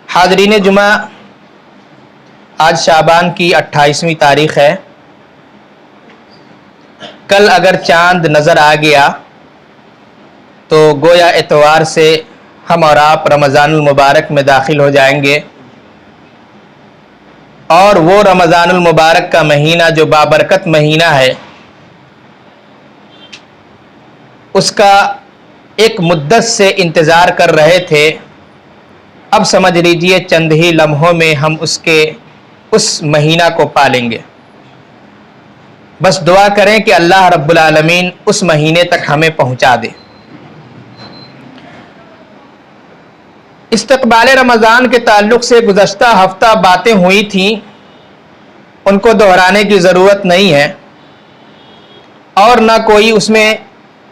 حاضرین جمعہ، آج شعبان کی 28ویں تاریخ ہے۔ کل اگر چاند نظر آ گیا تو گویا اتوار سے ہم اور آپ رمضان المبارک میں داخل ہو جائیں گے، اور وہ رمضان المبارک کا مہینہ جو بابرکت مہینہ ہے، اس کا ایک مدت سے انتظار کر رہے تھے، اب سمجھ لیجئے چند ہی لمحوں میں ہم اس مہینہ کو پالیں گے۔ بس دعا کریں کہ اللہ رب العالمین اس مہینے تک ہمیں پہنچا دے۔ استقبال رمضان کے تعلق سے گزشتہ ہفتہ باتیں ہوئی تھیں، ان کو دہرانے کی ضرورت نہیں ہے، اور نہ کوئی اس میں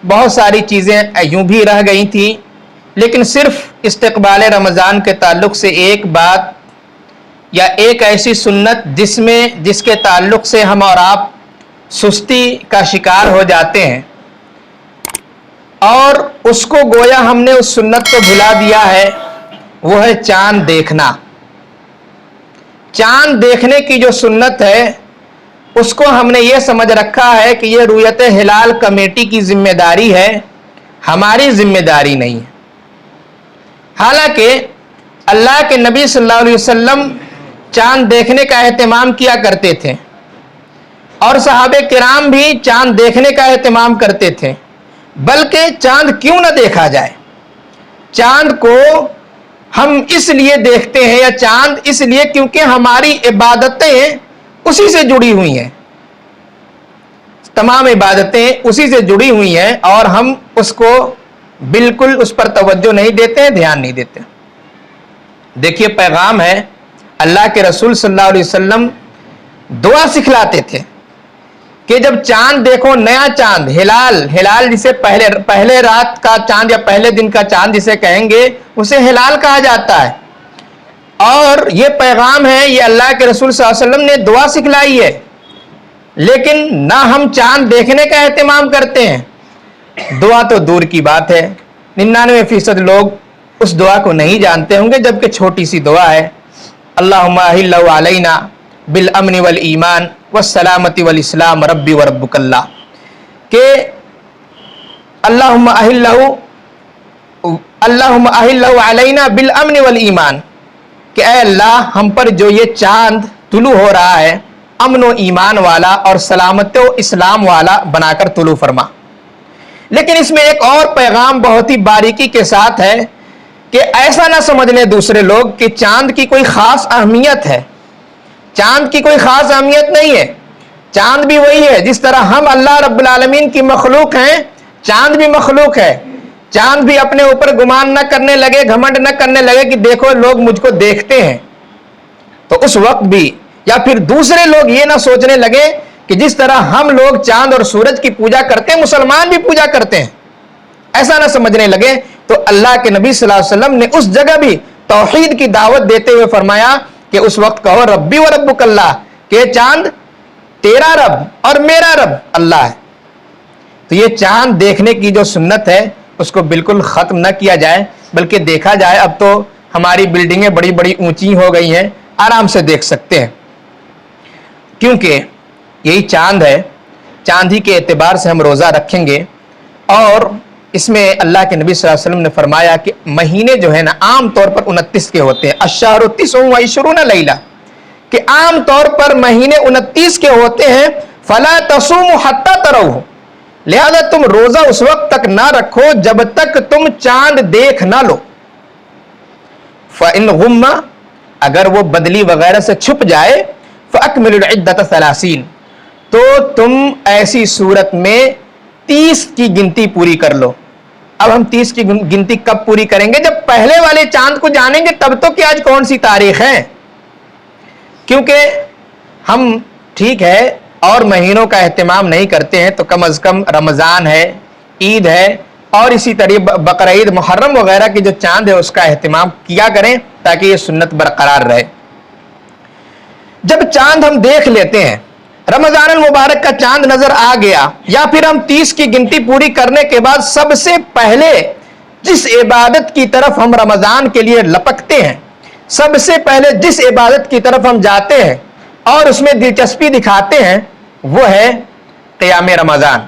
بہت ساری چیزیں یوں بھی رہ گئی تھیں، لیکن صرف استقبال رمضان کے تعلق سے ایک بات یا ایک ایسی سنت جس کے تعلق سے ہم اور آپ سستی کا شکار ہو جاتے ہیں، اور اس کو گویا ہم نے اس سنت کو بھلا دیا ہے، وہ ہے چاند دیکھنا۔ چاند دیکھنے کی جو سنت ہے، اس کو ہم نے یہ سمجھ رکھا ہے کہ یہ رؤیت ہلال کمیٹی کی ذمہ داری ہے، ہماری ذمہ داری نہیں ہے۔ حالانکہ اللہ کے نبی صلی اللہ علیہ وسلم چاند دیکھنے کا اہتمام کیا کرتے تھے، اور صحابہ کرام بھی چاند دیکھنے کا اہتمام کرتے تھے، بلکہ چاند کیوں نہ دیکھا جائے؟ چاند کو ہم اس لیے دیکھتے ہیں، یا چاند اس لیے کیونکہ ہماری عبادتیں اسی سے جڑی ہوئی ہیں، تمام عبادتیں اسی سے جڑی ہوئی ہیں، اور ہم اس کو بالکل اس پر توجہ نہیں دیتے، دھیان نہیں دیتے۔ دیکھیے پیغام ہے، اللہ کے رسول صلی اللہ علیہ وسلم دعا سکھلاتے تھے کہ جب چاند دیکھو، نیا چاند، ہلال جسے پہلے رات کا چاند یا پہلے دن کا چاند جسے کہیں گے، اسے ہلال کہا جاتا ہے، اور یہ پیغام ہے، یہ اللہ کے رسول صلی اللہ علیہ وسلم نے دعا سکھلائی ہے، لیکن نہ ہم چاند دیکھنے کا اہتمام کرتے ہیں، دعا تو دور کی بات ہے۔ 99% لوگ اس دعا کو نہیں جانتے ہوں گے، جبکہ چھوٹی سی دعا ہے، اللہم احلہ علینا بالامن والایمان والسلامت والاسلام ربی وربک اللہ، کہ اللہم احلہ علینا بالامن والایمان، کہ اے اللہ ہم پر جو یہ چاند طلوع ہو رہا ہے، امن و ایمان والا اور سلامت و اسلام والا بنا کر طلوع فرما۔ لیکن اس میں ایک اور پیغام بہت ہی باریکی کے ساتھ ہے کہ ایسا نہ سمجھ لیں دوسرے لوگ کہ چاند کی کوئی خاص اہمیت ہے۔ چاند کی کوئی خاص اہمیت نہیں ہے، چاند بھی وہی ہے جس طرح ہم اللہ رب العالمین کی مخلوق ہیں، چاند بھی مخلوق ہے۔ چاند بھی اپنے اوپر گمان نہ کرنے لگے، گھمنڈ نہ کرنے لگے کہ دیکھو لوگ مجھ کو دیکھتے ہیں، تو اس وقت بھی، یا پھر دوسرے لوگ یہ نہ سوچنے لگے کہ جس طرح ہم لوگ چاند اور سورج کی پوجا کرتے ہیں، مسلمان بھی پوجا کرتے ہیں، ایسا نہ سمجھنے لگے۔ تو اللہ کے نبی صلی اللہ علیہ وسلم نے اس جگہ بھی توحید کی دعوت دیتے ہوئے فرمایا کہ اس وقت کہو ربی و ربک اللہ، کہ چاند تیرا رب اور میرا رب اللہ ہے۔ تو یہ چاند دیکھنے کی جو سنت ہے، اس کو بالکل ختم نہ کیا جائے، بلکہ دیکھا جائے۔ اب تو ہماری بلڈنگیں بڑی بڑی اونچی ہو گئی ہیں، آرام سے دیکھ سکتے ہیں، کیونکہ یہی چاند ہے، چاند ہی کے اعتبار سے ہم روزہ رکھیں گے۔ اور اس میں اللہ کے نبی صلی اللہ علیہ وسلم نے فرمایا کہ مہینے جو ہے نا عام طور پر 29 کے ہوتے ہیں، الشہر 29 لیلہ، کہ عام طور پر مہینے 29 کے ہوتے ہیں، فلا تصوموا حتی تروہ، لہذا تم روزہ اس وقت تک نہ رکھو جب تک تم چاند دیکھ نہ لو۔ فإن غم، اگر وہ بدلی وغیرہ سے چھپ جائے، فأکملوا العدۃ 30، تو تم ایسی صورت میں 30 کی گنتی پوری کر لو۔ اب ہم 30 کی گنتی کب پوری کریں گے؟ جب پہلے والے چاند کو جانیں گے تب تو کہ آج کون سی تاریخ ہے، کیونکہ ہم ٹھیک ہے اور مہینوں کا اہتمام نہیں کرتے ہیں، تو کم از کم رمضان ہے، عید ہے، اور اسی طرح بقرعید، محرم وغیرہ کی جو چاند ہے اس کا اہتمام کیا کریں تاکہ یہ سنت برقرار رہے۔ جب چاند ہم دیکھ لیتے ہیں، رمضان المبارک کا چاند نظر آ گیا، یا پھر ہم 30 کی گنتی پوری کرنے کے بعد سب سے پہلے جس عبادت کی طرف ہم رمضان کے لیے لپکتے ہیں، سب سے پہلے جس عبادت کی طرف ہم جاتے ہیں اور اس میں دلچسپی دکھاتے ہیں وہ ہے قیام رمضان.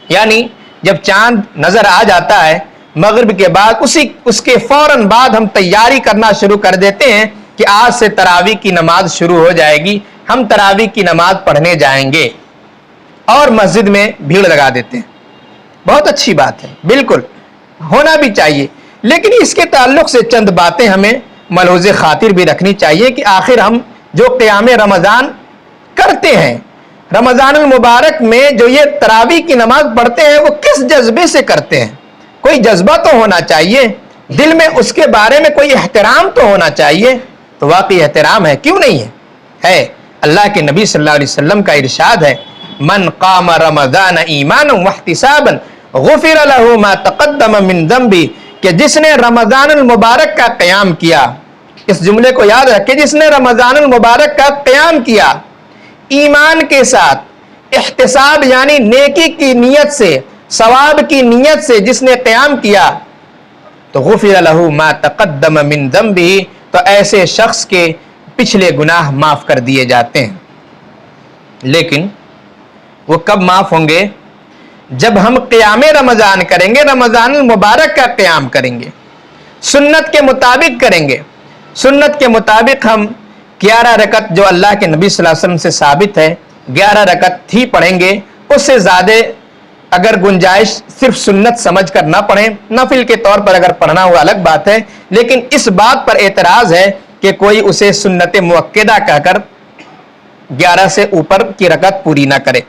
یعنی جب چاند نظر آ جاتا ہے مغرب کے بعد اس کے فوراً بعد ہم تیاری کرنا شروع کر دیتے ہیں کہ آج سے تراویح کی نماز شروع ہو جائے گی, ہم تراویح کی نماز پڑھنے جائیں گے اور مسجد میں بھیڑ لگا دیتے ہیں. بہت اچھی بات ہے, بالکل ہونا بھی چاہیے, لیکن اس کے تعلق سے چند باتیں ہمیں ملحوظ خاطر بھی رکھنی چاہیے کہ آخر ہم جو قیام رمضان کرتے ہیں, رمضان المبارک میں جو یہ تراویح کی نماز پڑھتے ہیں, وہ کس جذبے سے کرتے ہیں؟ کوئی جذبہ تو ہونا چاہیے, دل میں اس کے بارے میں کوئی احترام تو ہونا چاہیے. تو واقعی احترام ہے, کیوں نہیں ہے؟ اللہ کے نبی صلی اللہ علیہ وسلم کا ارشاد ہے, من قام رمضان ایمانا واحتسابا غفر له ما تقدم من ذنبه, کہ جس نے رمضان المبارک کا قیام کیا, اس جملے کو یاد رکھیں, جس نے رمضان المبارک کا قیام کیا ایمان کے ساتھ, احتساب یعنی نیکی کی نیت سے, ثواب کی نیت سے جس نے قیام کیا, تو غفر له ما تقدم من ذنبه, تو ایسے شخص کے پچھلے گناہ معاف کر دیے جاتے ہیں. لیکن وہ کب معاف ہوں گے؟ جب ہم قیام رمضان کریں گے, رمضان المبارک کا قیام کریں گے, سنت کے مطابق کریں گے. سنت کے مطابق ہم 11 رکعت جو اللہ کے نبی صلی اللہ علیہ وسلم سے ثابت ہے 11 رکعت ہی پڑھیں گے, اس سے زیادہ اگر گنجائش صرف سنت سمجھ کر نہ پڑھیں, نفل کے طور پر اگر پڑھنا ہوا الگ بات ہے, لیکن اس بات پر اعتراض ہے کہ کوئی اسے سنت مؤکدہ کہہ کر 11 سے اوپر کی رکعت پوری نہ کرے.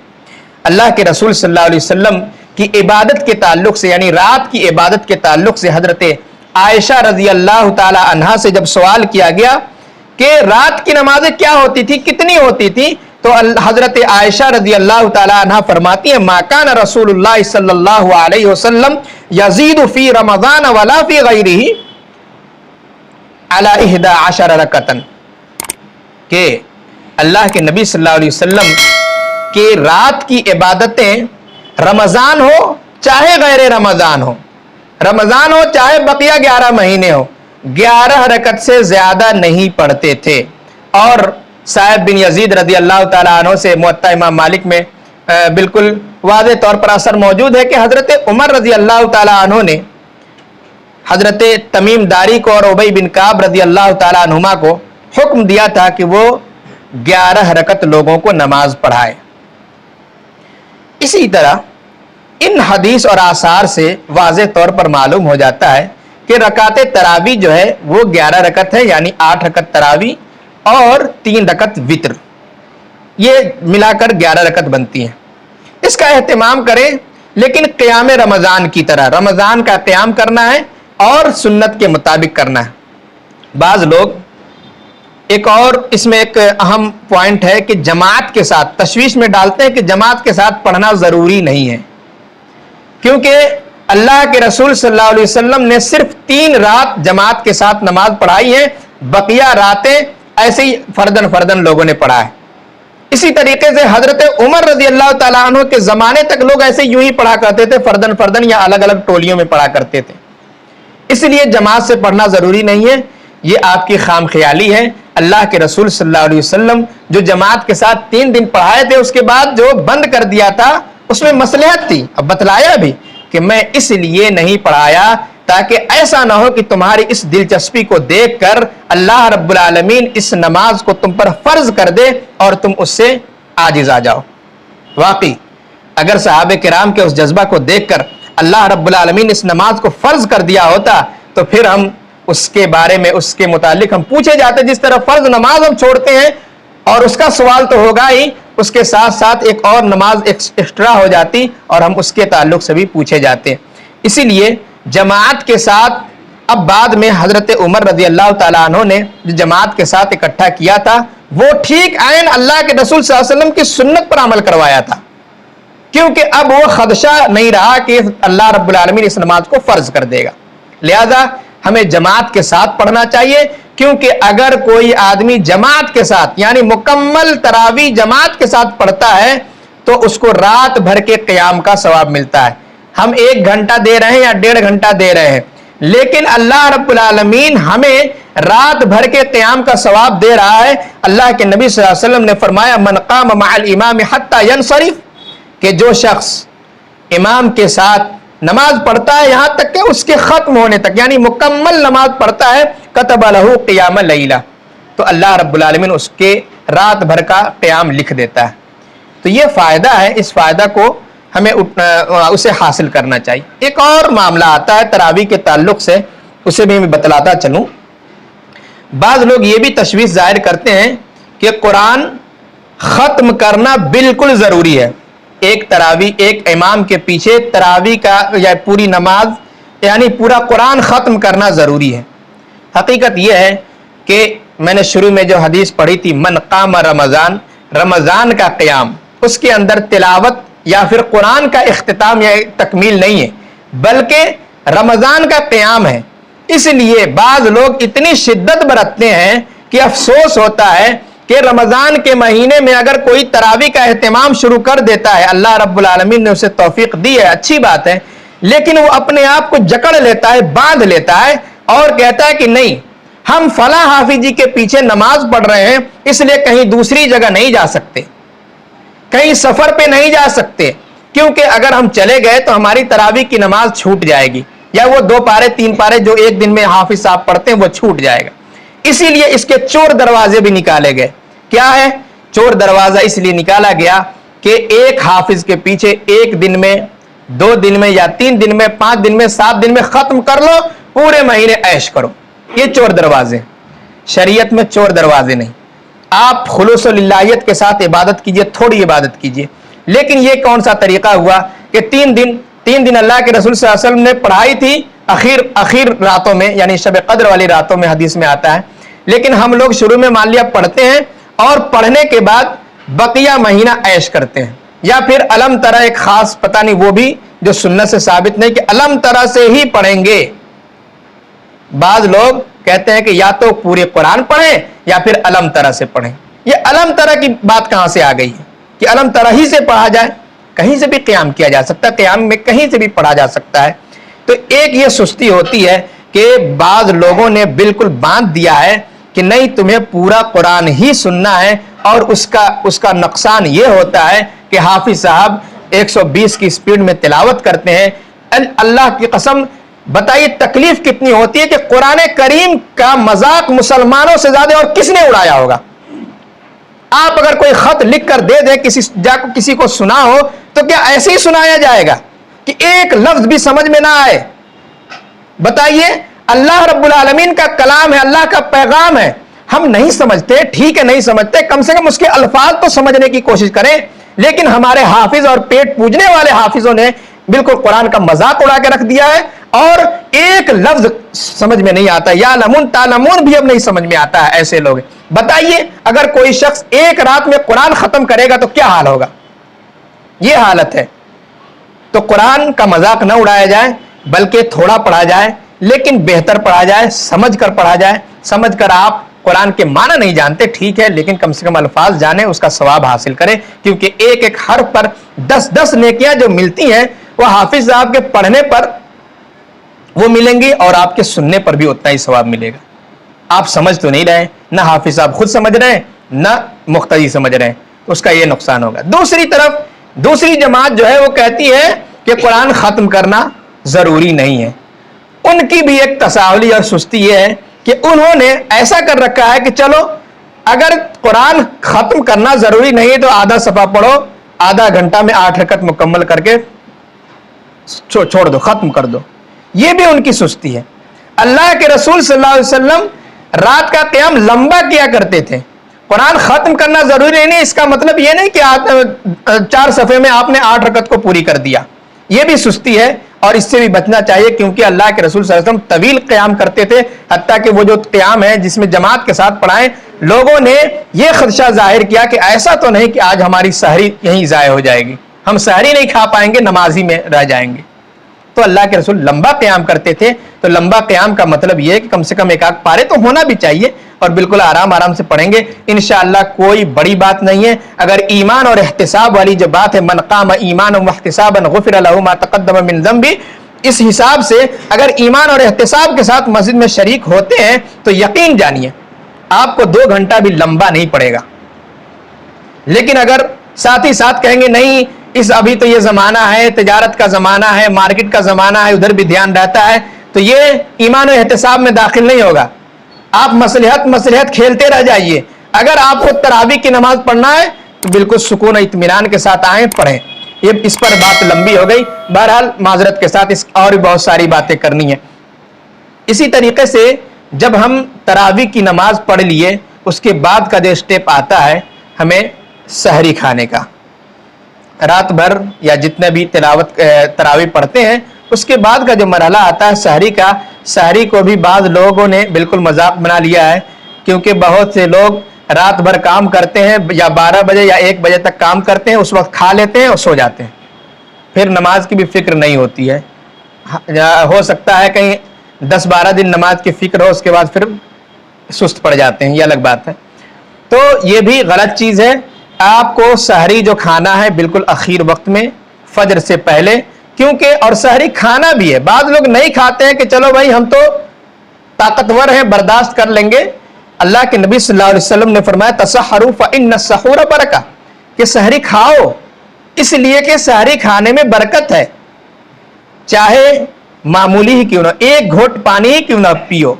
اللہ کے رسول صلی اللہ علیہ وسلم کی عبادت کے تعلق سے, یعنی رات کی عبادت کے تعلق سے, حضرت عائشہ رضی اللہ تعالی عنہا سے جب سوال کیا گیا کہ رات کی نمازیں کیا ہوتی تھی, کتنی ہوتی تھی, تو حضرت عائشہ رضی اللہ تعالی عنہا فرماتی ہیں, ما کان رسول اللہ صلی اللہ علیہ وسلم یزید فی رمضان ولا فی غیرہ علی 11 رکعتا, کہ اللہ کے نبی صلی اللہ علیہ وسلم کہ رات کی عبادتیں رمضان ہو چاہے غیر رمضان ہو, رمضان ہو چاہے بقیہ 11 مہینے ہو, 11 رکعت سے زیادہ نہیں پڑھتے تھے. اور صاحب بن یزید رضی اللہ تعالیٰ عنہ سے موطا امام مالک میں بالکل واضح طور پر اثر موجود ہے کہ حضرت عمر رضی اللہ تعالیٰ عنہ نے حضرت تمیم داری کو اور ابی بن کعب رضی اللہ تعالیٰ عنہما کو حکم دیا تھا کہ وہ 11 رکعت لوگوں کو نماز پڑھائے. اسی طرح ان حدیث اور آثار سے واضح طور پر معلوم ہو جاتا ہے کہ رکعت تراویح جو ہے وہ 11 رکعت ہے, یعنی 8 رکعت تراویح اور 3 رکعت وتر, یہ ملا کر 11 رکعت بنتی ہیں. اس کا اہتمام کریں, لیکن قیام رمضان کی طرح رمضان کا قیام کرنا ہے اور سنت کے مطابق کرنا ہے. بعض لوگ ایک اور اس میں ایک اہم پوائنٹ ہے کہ جماعت کے ساتھ تشویش میں ڈالتے ہیں کہ جماعت کے ساتھ پڑھنا ضروری نہیں ہے, کیونکہ اللہ کے رسول صلی اللہ علیہ وسلم نے صرف 3 رات جماعت کے ساتھ نماز پڑھائی ہے, بقیہ راتیں ایسے ہی فردن لوگوں نے پڑھا ہے. اسی طریقے سے حضرت عمر رضی اللہ تعالیٰ عنہ کے زمانے تک لوگ ایسے یوں ہی پڑھا کرتے تھے, فردن یا الگ الگ ٹولیوں میں پڑھا کرتے تھے. اس لیے جماعت سے پڑھنا ضروری نہیں ہے, یہ آپ کی خام خیالی ہے. اللہ کے رسول صلی اللہ علیہ وسلم جو جماعت کے ساتھ 3 دن پڑھائے تھے, اس کے بعد جو بند کر دیا تھا اس میں مصلحت تھی. اب بتلایا بھی کہ میں اس لیے نہیں پڑھایا تاکہ ایسا نہ ہو کہ تمہاری اس دلچسپی کو دیکھ کر اللہ رب العالمین اس نماز کو تم پر فرض کر دے اور تم اس سے عاجز آ جاؤ. واقعی اگر صحابہ کرام کے اس جذبہ کو دیکھ کر اللہ رب العالمین اس نماز کو فرض کر دیا ہوتا تو پھر ہم اس کے بارے میں اس کے متعلق ہم پوچھے جاتے. جس طرح فرض نماز ہم چھوڑتے ہیں اور اس کا سوال تو ہوگا ہی, اس کے ساتھ ساتھ ایک اور نماز ایکسٹرا ہو جاتی اور ہم اس کے تعلق سے بھی پوچھے جاتے. اسی لیے جماعت کے ساتھ اب بعد میں حضرت عمر رضی اللہ تعالیٰ عنہ نے جو جماعت کے ساتھ اکٹھا کیا تھا وہ ٹھیک عین اللہ کے رسول صلی اللہ علیہ وسلم کی سنت پر عمل کروایا تھا, کیونکہ اب وہ خدشہ نہیں رہا کہ اللہ رب العالمین اس نماز کو فرض کر دے گا. لہذا ہمیں جماعت کے ساتھ پڑھنا چاہیے, کیونکہ اگر کوئی آدمی جماعت کے ساتھ یعنی مکمل تراویح جماعت کے ساتھ پڑھتا ہے تو اس کو رات بھر کے قیام کا ثواب ملتا ہے. ہم 1 گھنٹہ دے رہے ہیں یا 1.5 گھنٹہ دے رہے ہیں, لیکن اللہ رب العالمین ہمیں رات بھر کے قیام کا ثواب دے رہا ہے. اللہ کے نبی صلی اللہ علیہ وسلم نے فرمایا من قام مع الامام حتی ینصرف, کہ جو شخص امام کے ساتھ نماز پڑھتا ہے یہاں تک کہ اس کے ختم ہونے تک, یعنی مکمل نماز پڑھتا ہے, کتب لہ قیام لیلہ, تو اللہ رب العالمین اس کے رات بھر کا قیام لکھ دیتا ہے. تو یہ فائدہ ہے, اس فائدہ کو ہمیں اسے حاصل کرنا چاہیے. ایک اور معاملہ آتا ہے تراویح کے تعلق سے, اسے بھی میں بتلاتا چلوں. بعض لوگ یہ بھی تشویش ظاہر کرتے ہیں کہ قرآن ختم کرنا بالکل ضروری ہے. ایک تراویح, ایک امام کے پیچھے تراویح کا یا پوری نماز یعنی پورا قرآن ختم کرنا ضروری ہے. حقیقت یہ ہے کہ میں نے شروع میں جو حدیث پڑھی تھی من قام رمضان, رمضان کا قیام, اس کے اندر تلاوت یا پھر قرآن کا اختتام یا تکمیل نہیں ہے بلکہ رمضان کا قیام ہے. اس لیے بعض لوگ اتنی شدت برتتے ہیں کہ افسوس ہوتا ہے کہ رمضان کے مہینے میں اگر کوئی تراویح کا اہتمام شروع کر دیتا ہے, اللہ رب العالمین نے اسے توفیق دی ہے, اچھی بات ہے, لیکن وہ اپنے آپ کو جکڑ لیتا ہے, باندھ لیتا ہے اور کہتا ہے کہ نہیں ہم فلاں حافظ جی کے پیچھے نماز پڑھ رہے ہیں اس لیے کہیں دوسری جگہ نہیں جا سکتے, کہیں سفر پہ نہیں جا سکتے, کیونکہ اگر ہم چلے گئے تو ہماری تراویح کی نماز چھوٹ جائے گی, یا وہ 2 پارے 3 پارے جو ایک دن میں حافظ صاحب پڑھتے ہیں وہ چھوٹ جائے گا. اسی لیے اس کے چور دروازے بھی نکالے گئے. کیا ہے چور دروازہ؟ اس لیے نکالا گیا کہ ایک حافظ کے پیچھے ایک دن میں, 2 دن میں, یا 3 دن میں, 5 دن میں, 7 دن میں ختم کر لو, پورے مہینے عیش کرو. یہ چور دروازے, شریعت میں چور دروازے نہیں. آپ خلوص و للہیت کے ساتھ عبادت کیجئے, تھوڑی عبادت کیجئے. لیکن یہ کون سا طریقہ ہوا کہ 3 دن اللہ کے رسول صلی اللہ علیہ وسلم نے پڑھائی تھی اخیر راتوں میں, یعنی شب قدر والی راتوں میں حدیث میں آتا ہے, لیکن ہم لوگ شروع میں مان لیا پڑھتے ہیں اور پڑھنے کے بعد بقیہ مہینہ عیش کرتے ہیں. یا پھر علم ترا ایک خاص پتہ نہیں, وہ بھی جو سنت سے ثابت نہیں کہ علم ترا سے ہی پڑھیں گے. بعض لوگ کہتے ہیں کہ یا تو پورے قرآن پڑھیں یا پھر علم ترا سے پڑھیں. یہ علم ترا کی بات کہاں سے آ گئی ہے کہ علم ترا ہی سے پڑھا جائے؟ کہیں سے بھی قیام کیا جا سکتا ہے, قیام میں کہیں سے بھی پڑھا جا سکتا ہے. تو ایک یہ سستی ہوتی ہے کہ بعض لوگوں نے بالکل باندھ دیا ہے کہ نہیں تمہیں پورا قرآن ہی سننا ہے, اور اس کا نقصان یہ ہوتا ہے کہ حافظ صاحب 120 کی سپیڈ میں تلاوت کرتے ہیں. اللہ کی قسم بتائیے تکلیف کتنی ہوتی ہے کہ قرآن کریم کا مذاق مسلمانوں سے زیادہ اور کس نے اڑایا ہوگا. آپ اگر کوئی خط لکھ کر دے دیں کسی کو سنا ہو تو کیا ایسے ہی سنایا جائے گا کہ ایک لفظ بھی سمجھ میں نہ آئے؟ بتائیے, اللہ رب العالمین کا کلام ہے, اللہ کا پیغام ہے, ہم نہیں سمجھتے, ٹھیک ہے نہیں سمجھتے, کم سے کم اس کے الفاظ تو سمجھنے کی کوشش کریں. لیکن ہمارے حافظ اور پیٹ پوجنے والے حافظوں نے بالکل قرآن کا مذاق اڑا کے رکھ دیا ہے, اور ایک لفظ سمجھ میں نہیں آتا. یا لمون تالمون بھی اب نہیں سمجھ میں آتا ہے. ایسے لوگ بتائیے اگر کوئی شخص ایک رات میں قرآن ختم کرے گا تو کیا حال ہوگا؟ یہ حالت ہے. تو قرآن کا مذاق نہ اڑایا جائے بلکہ تھوڑا پڑھا جائے, لیکن بہتر پڑھا جائے, سمجھ کر پڑھا جائے. سمجھ کر آپ قرآن کے معنی نہیں جانتے ٹھیک ہے, لیکن کم سے کم الفاظ جانیں, اس کا ثواب حاصل کریں, کیونکہ ایک حرف پر 10 نیکیاں جو ملتی ہیں وہ حافظ صاحب کے پڑھنے پر وہ ملیں گی, اور آپ کے سننے پر بھی اتنا ہی ثواب ملے گا. آپ سمجھ تو نہیں رہے, نہ حافظ صاحب خود سمجھ رہے ہیں نہ مقتدی سمجھ رہے ہیں, اس کا یہ نقصان ہوگا. دوسری طرف دوسری جماعت جو ہے وہ کہتی ہے کہ قرآن ختم کرنا ضروری نہیں ہے. ان کی بھی ایک تساہلی اور سستی یہ ہے کہ انہوں نے ایسا کر رکھا ہے کہ چلو اگر قرآن ختم کرنا ضروری نہیں ہے تو آدھا صفحہ پڑھو, آدھا گھنٹہ میں 8 رکعت مکمل کر کے چھوڑ دو, ختم کر دو. یہ بھی ان کی سستی ہے. اللہ کے رسول صلی اللہ علیہ وسلم رات کا قیام لمبا کیا کرتے تھے. قرآن ختم کرنا ضروری نہیں, اس کا مطلب یہ نہیں کہ 4 صفحے میں آپ نے 8 رکعت کو پوری کر دیا. یہ بھی سستی ہے اور اس سے بھی بچنا چاہیے, کیونکہ اللہ کے رسول صلی اللہ علیہ وسلم طویل قیام کرتے تھے. حتیٰ کہ وہ جو قیام ہے جس میں جماعت کے ساتھ پڑھائیں, لوگوں نے یہ خدشہ ظاہر کیا کہ ایسا تو نہیں کہ آج ہماری سحری یہیں ضائع ہو جائے گی, ہم سحری نہیں کھا پائیں گے, نماز ہی میں رہ جائیں گے. تو اللہ کے رسول لمبا قیام کرتے تھے. تو لمبا قیام کا مطلب یہ ہے کہ کم سے کم 1 پارے تو ہونا بھی چاہیے, اور بالکل آرام سے پڑھیں گے انشاءاللہ. کوئی بڑی بات نہیں ہے. اگر ایمان اور احتساب والی جو بات ہے, من قام ایمانا واحتسابا غفر له ما تقدم من ذنبه, اس حساب سے اگر ایمان اور احتساب کے ساتھ مسجد میں شریک ہوتے ہیں تو یقین جانیے آپ کو 2 گھنٹہ بھی لمبا نہیں پڑے گا. لیکن اگر ساتھ ہی ساتھ کہیں گے نہیں ابھی تو یہ زمانہ ہے، تجارت کا زمانہ ہے، مارکیٹ کا زمانہ ہے، ادھر بھی دھیان رہتا ہے، تو یہ ایمان و احتساب میں داخل نہیں ہوگا. آپ مصلحت کھیلتے رہ جائیے. اگر آپ کو تراویح کی نماز پڑھنا ہے تو بالکل سکون و اطمینان کے ساتھ آئیں پڑھیں. اس پر بات لمبی ہو گئی، بہرحال معذرت کے ساتھ اور بھی بہت ساری باتیں کرنی ہیں. اسی طریقے سے جب ہم تراویح کی نماز پڑھ لیے اس کے بعد کا جو سٹیپ آتا ہے ہمیں سحری کھانے کا. رات بھر یا جتنے بھی تراویح پڑھتے ہیں اس کے بعد کا جو مرحلہ آتا ہے سحری کا. سحری کو بھی بعض لوگوں نے بالکل مذاق بنا لیا ہے، کیونکہ بہت سے لوگ رات بھر کام کرتے ہیں یا 12 بجے یا 1 بجے تک کام کرتے ہیں، اس وقت کھا لیتے ہیں اور سو جاتے ہیں، پھر نماز کی بھی فکر نہیں ہوتی ہے. ہو سکتا ہے کہیں 10-12 دن نماز کی فکر ہو، اس کے بعد پھر سست پڑ جاتے ہیں، یہ الگ بات ہے. تو یہ بھی غلط چیز ہے. آپ کو سحری جو کھانا ہے بالکل اخیر وقت میں فجر سے پہلے، کیونکہ اور سحری کھانا بھی ہے. بعض لوگ نہیں کھاتے ہیں کہ چلو بھائی ہم تو طاقتور ہیں برداشت کر لیں گے. اللہ کے نبی صلی اللہ علیہ وسلم نے فرمایا تسحروا فإن السحور برکہ، کہ سحری کھاؤ اس لیے کہ سحری کھانے میں برکت ہے. چاہے معمولی ہی کیوں نہ، 1 گھونٹ پانی ہی کیوں نہ پیو.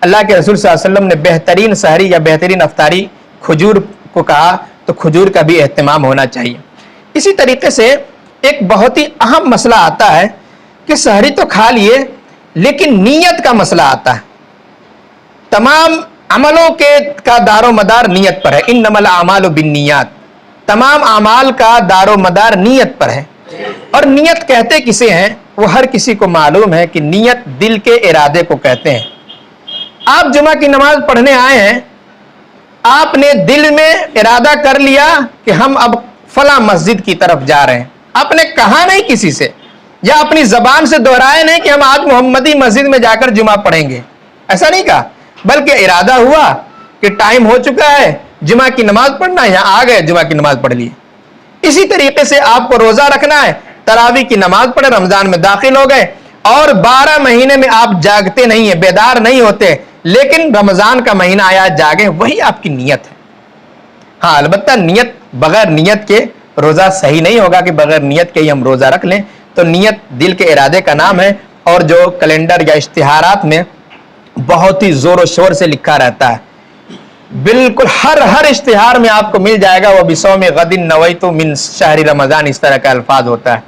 اللہ کے رسول صلی اللہ علیہ وسلم نے بہترین سحری یا بہترین افطاری کھجور کو کہا، تو کھجور کا بھی اہتمام ہونا چاہیے. اسی طریقے سے ایک بہت ہی اہم مسئلہ آتا ہے کہ سحری تو کھا لیے لیکن نیت کا مسئلہ آتا ہے. تمام عملوں کا دار و مدار نیت پر ہے. انما الاعمال بالنیات، تمام اعمال کا دار و مدار نیت پر ہے. اور نیت کہتے کسے ہیں وہ ہر کسی کو معلوم ہے کہ نیت دل کے ارادے کو کہتے ہیں. آپ جمعہ کی نماز پڑھنے آئے ہیں، آپ نے دل میں ارادہ کر لیا کہ ہم اب فلاں مسجد کی طرف جا رہے ہیں. آپ نے کہا نہیں کسی سے یا اپنی زبان سے دہرائے نہیں کہ ہم آج محمدی مسجد میں جا کر جمعہ پڑھیں گے، ایسا نہیں کہا، بلکہ ارادہ ہوا کہ ٹائم ہو چکا ہے جمعہ کی نماز پڑھنا ہے، یہاں آ گئے جمعہ کی نماز پڑھ لی. اسی طریقے سے آپ کو روزہ رکھنا ہے، تراویح کی نماز پڑھے، رمضان میں داخل ہو گئے اور 12 مہینے میں آپ جاگتے نہیں ہیں، بیدار نہیں ہوتے، لیکن رمضان کا مہینہ آیا جاگیں، وہی آپ کی نیت ہے. ہاں البتہ نیت بغیر نیت کے روزہ صحیح نہیں ہوگا کہ بغیر نیت کے ہی ہم روزہ رکھ لیں. تو نیت دل کے ارادے کا نام ہے. اور جو کیلنڈر یا اشتہارات میں بہت ہی زور و شور سے لکھا رہتا ہے، بالکل ہر اشتہار میں آپ کو مل جائے گا وہ بصوم غد نویت من شہر رمضان، اس طرح کا الفاظ ہوتا ہے.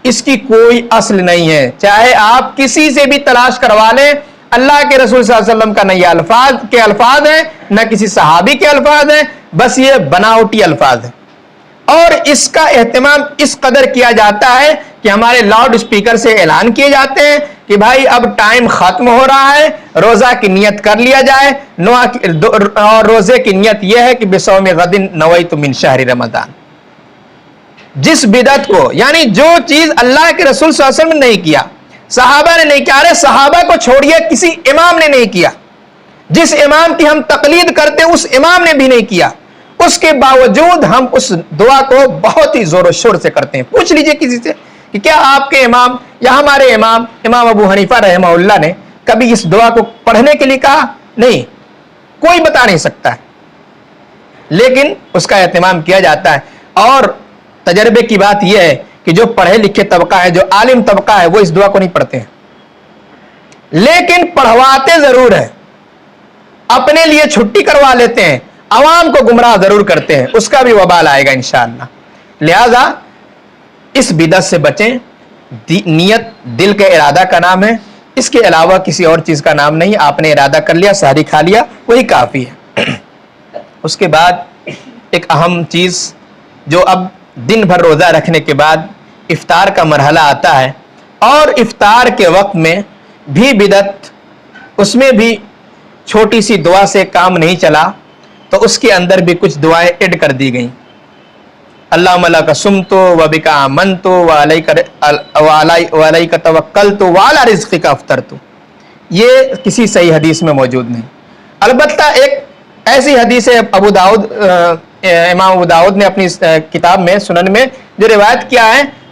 اس کی کوئی اصل نہیں ہے. چاہے آپ کسی سے بھی تلاش کروا لیں، اللہ کے رسول صلی اللہ علیہ وسلم کا نہ یہ الفاظ ہیں نہ کسی صحابی کے الفاظ ہیں، بس یہ بناوٹی الفاظ ہیں. اور اس کا اہتمام اس قدر کیا جاتا ہے کہ ہمارے لاؤڈ اسپیکر سے اعلان کیے جاتے ہیں کہ بھائی اب ٹائم ختم ہو رہا ہے، روزہ کی نیت کر لیا جائے. اور روزے کی نیت یہ ہے کہ بصوم غد نویت من شہر رمضان. جس بدعت کو، یعنی جو چیز اللہ کے رسول صلی اللہ علیہ وسلم نے نہیں کیا، صحابہ نے نہیں کیا، ارے صحابہ کو چھوڑیے کسی امام نے نہیں کیا، جس امام کی ہم تقلید کرتے اس امام نے بھی نہیں کیا، اس کے باوجود ہم اس دعا کو بہت ہی زور و شور سے کرتے ہیں. پوچھ لیجئے کسی سے کہ کیا آپ کے امام یا ہمارے امام ابو حنیفہ رحمہ اللہ نے کبھی اس دعا کو پڑھنے کے لیے کہا؟ نہیں، کوئی بتا نہیں سکتا ہے، لیکن اس کا اہتمام کیا جاتا ہے. اور تجربے کی بات یہ ہے کہ جو پڑھے لکھے طبقہ ہے، جو عالم طبقہ ہے، وہ اس دعا کو نہیں پڑھتے ہیں، لیکن پڑھواتے ضرور ہیں، اپنے لیے چھٹی کروا لیتے ہیں، عوام کو گمراہ ضرور کرتے ہیں. اس کا بھی وبال آئے گا انشاءاللہ. لہذا اس بدعت سے بچیں. نیت دل کے ارادہ کا نام ہے، اس کے علاوہ کسی اور چیز کا نام نہیں. آپ نے ارادہ کر لیا، سحری کھا لیا، وہی کافی ہے. اس کے بعد ایک اہم چیز جو اب دن بھر روزہ رکھنے کے بعد افطار کا مرحلہ آتا ہے، اور افطار کے وقت میں بھی بدعت، اس میں بھی چھوٹی سی دعا سے کام نہیں چلا، تو اس کے اندر بھی کچھ دعائیں ایڈ کر دی گئیں. اللہم لک صمت وبک آمنت وعلیک توکلت وعلی رزقک افطرت. یہ کسی صحیح حدیث میں موجود نہیں. البتہ ایک ایسی حدیث ہے، امام ابو داؤد نے اپنی کتاب میں سنن میں جو روایت کیا ہے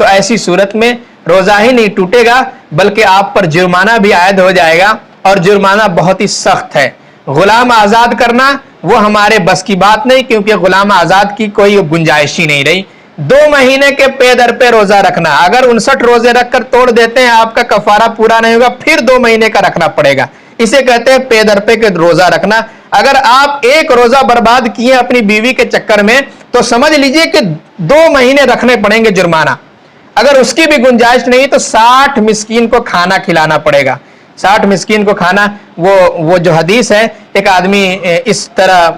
تو ایسی صورت میں روزہ ہی نہیں ٹوٹے گا بلکہ آپ پر جرمانہ بھی عائد ہو جائے گا، اور جرمانہ بہت ہی سخت ہے۔ غلام آزاد کرنا وہ ہمارے بس کی بات نہیں، کیونکہ غلام آزاد کی کوئی گنجائش ہی نہیں رہی۔ 2 مہینے کے پے در پہ روزہ رکھنا، اگر 59 روزے رکھ کر توڑ دیتے ہیں آپ کا کفارہ پورا نہیں ہوگا، پھر 2 مہینے کا رکھنا پڑے گا۔ اسے کہتے ہیں پے در پہ کے روزہ رکھنا۔ اگر آپ ایک روزہ برباد کیے اپنی بیوی کے چکر میں تو سمجھ لیجئے کہ 2 مہینے رکھنے پڑیں گے جرمانہ۔ اگر اس کی بھی گنجائش نہیں تو 60 مسکین کو کھانا کھلانا پڑے گا۔ 60 مسکین کو کھانا، وہ جو حدیث ہے، ایک آدمی اس طرح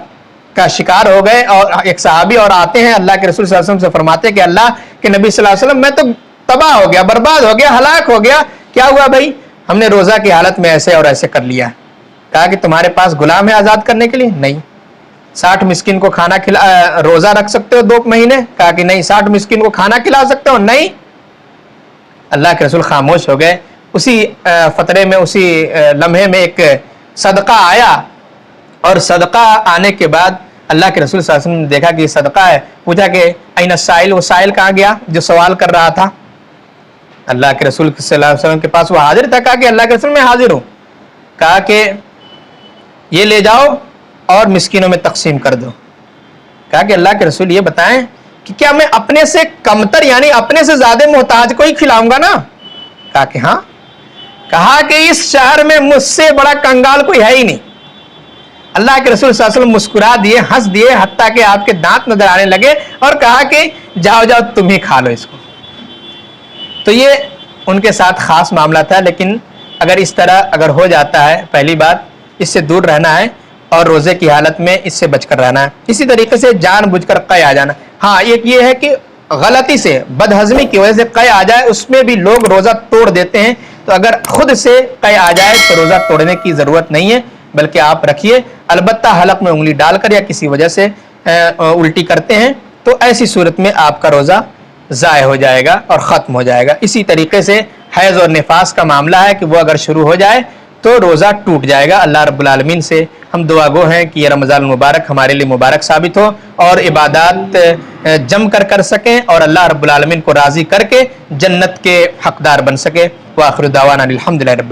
کا شکار ہو گئے اور ایک صحابی اور آتے ہیں اللہ کے رسول صلی اللہ علیہ وسلم سے، فرماتے کہ اللہ کے نبی صلی اللہ علیہ وسلم میں تو تباہ ہو گیا، برباد ہو گیا، ہلاک ہو گیا۔ کیا ہوا بھائی؟ ہم نے روزہ کی حالت میں ایسے اور ایسے کر لیا۔ کہا کہ تمہارے پاس غلام ہے آزاد کرنے کے لیے؟ نہیں۔ 60 مسکین کو کھانا روزہ رکھ سکتے ہو 2 مہینے؟ کہا کہ نہیں۔ 60 مسکین کو کھانا کھلا سکتے ہو؟ نہیں۔ اللہ کے رسول خاموش ہو گئے۔ اسی فترے میں، اسی لمحے میں ایک صدقہ آیا، اور صدقہ آنے کے بعد اللہ کے رسول صلی اللہ علیہ وسلم نے دیکھا کہ یہ صدقہ ہے، پوچھا کہ این السائل، وہ سائل کہاں گیا جو سوال کر رہا تھا؟ اللہ کے رسول صلی اللہ علیہ وسلم کے پاس وہ حاضر تھا۔ کہا کہ اللہ کے رسول میں حاضر ہوں۔ کہا کہ یہ لے جاؤ اور مسکینوں میں تقسیم کر دو۔ کہا کہ اللہ کے رسول یہ بتائیں کہ کیا میں اپنے سے کمتر یعنی اپنے سے زیادہ محتاج کو ہی کھلاؤں گا نا؟ کہا کہ ہاں۔ کہا کہ اس شہر میں مجھ سے بڑا کنگال کوئی ہے ہی نہیں۔ اللہ کے رسول صلی اللہ علیہ وسلم مسکرا دیے، ہنس دیے، حتیٰ کہ آپ کے دانت نظر آنے لگے، اور کہا کہ جاؤ جاؤ تم ہی کھا لو اس کو۔ تو یہ ان کے ساتھ خاص معاملہ تھا، لیکن اگر اس طرح اگر ہو جاتا ہے، پہلی بات اس سے دور رہنا ہے، اور روزے کی حالت میں اس سے بچ کر رہنا ہے۔ اسی طریقے سے جان بوجھ کر قے آ جانا، ہاں ایک یہ ہے کہ غلطی سے بد ہضمی کی وجہ سے قے آ جائے، اس میں بھی لوگ روزہ توڑ دیتے ہیں۔ تو اگر خود سے قے آ جائے تو روزہ توڑنے کی ضرورت نہیں ہے، بلکہ آپ رکھیے۔ البتہ حلق میں انگلی ڈال کر یا کسی وجہ سے الٹی کرتے ہیں تو ایسی صورت میں آپ کا روزہ ضائع ہو جائے گا اور ختم ہو جائے گا۔ اسی طریقے سے حیض اور نفاس کا معاملہ ہے کہ وہ اگر شروع ہو جائے تو روزہ ٹوٹ جائے گا۔ اللہ رب العالمین سے ہم دعا گو ہیں کہ یہ رمضان المبارک ہمارے لیے مبارک ثابت ہو، اور عبادات جم کر سکیں، اور اللہ رب العالمین کو راضی کر کے جنت کے حقدار بن سکے۔ وآخر دعوانا الحمدللہ رب العالمین۔